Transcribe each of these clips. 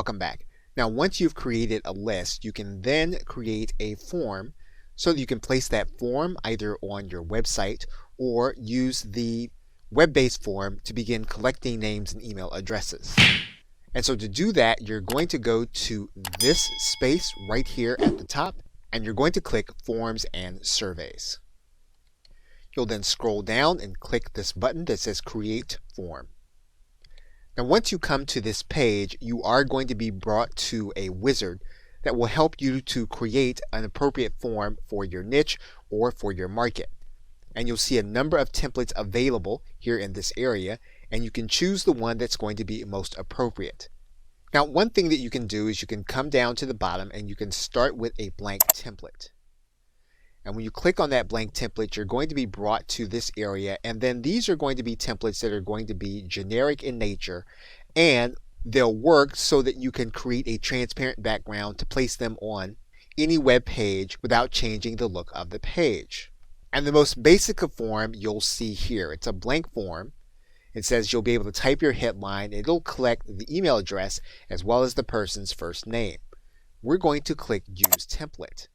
Welcome back. Now, once you've created a list, you can then create a form so that you can place that form either on your website or use the web-based form to begin collecting names and email addresses. And so to do that, you're going to go to this space right here at the top, and you're going to click Forms and Surveys. You'll then scroll down and click this button that says Create Form. Now, once you come to this page, you are going to be brought to a wizard that will help you to create an appropriate form for your niche or for your market. And you'll see a number of templates available here in this area, and you can choose the one that's going to be most appropriate. Now, one thing that you can do is you can come down to the bottom and you can start with a blank template. And when you click on that blank template, you're going to be brought to this area, and then these are going to be templates that are going to be generic in nature, and they'll work so that you can create a transparent background to place them on any web page without changing the look of the page. And the most basic of form you'll see here. It's a blank form. It says you'll be able to type your headline. It'll collect the email address as well as the person's first name. We're going to click Use Template.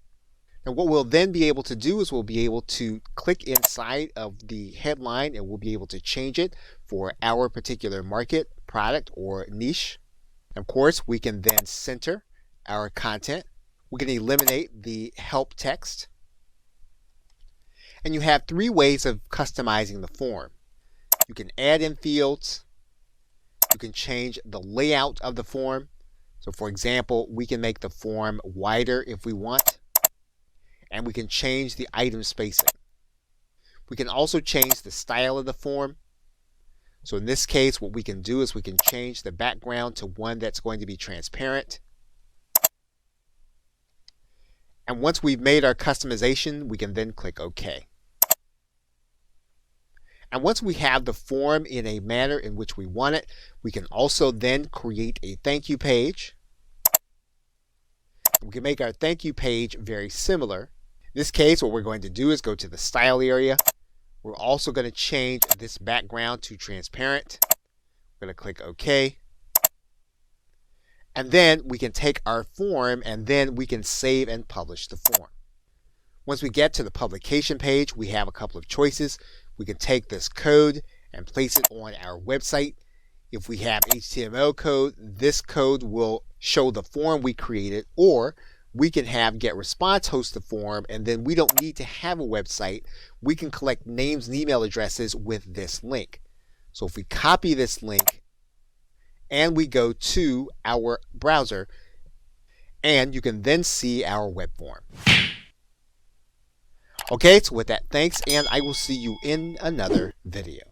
And what we'll then be able to do is we'll be able to click inside of the headline and we'll be able to change it for our particular market, product, or niche. Of course, we can then center our content. We can eliminate the help text. And you have three ways of customizing the form. You can add in fields. You can change the layout of the form. So for example, we can make the form wider if we want. And we can change the item spacing. We can also change the style of the form. So in this case, what we can do is we can change the background to one that's going to be transparent. And once we've made our customization, we can then click OK. And once we have the form in a manner in which we want it, we can also then create a thank you page. We can make our thank you page very similar. In this case, what we're going to do is go to the style area. We're also going to change this background to transparent. We're going to click OK. And then we can take our form and then we can save and publish the form. Once we get to the publication page, we have a couple of choices. We can take this code and place it on our website. If we have HTML code, this code will show the form we created, or we can have GetResponse host the form, and then we don't need to have a website. We can collect names and email addresses with this link. So if we copy this link and we go to our browser, and you can then see our web form. Okay, so with that, thanks, and I will see you in another video.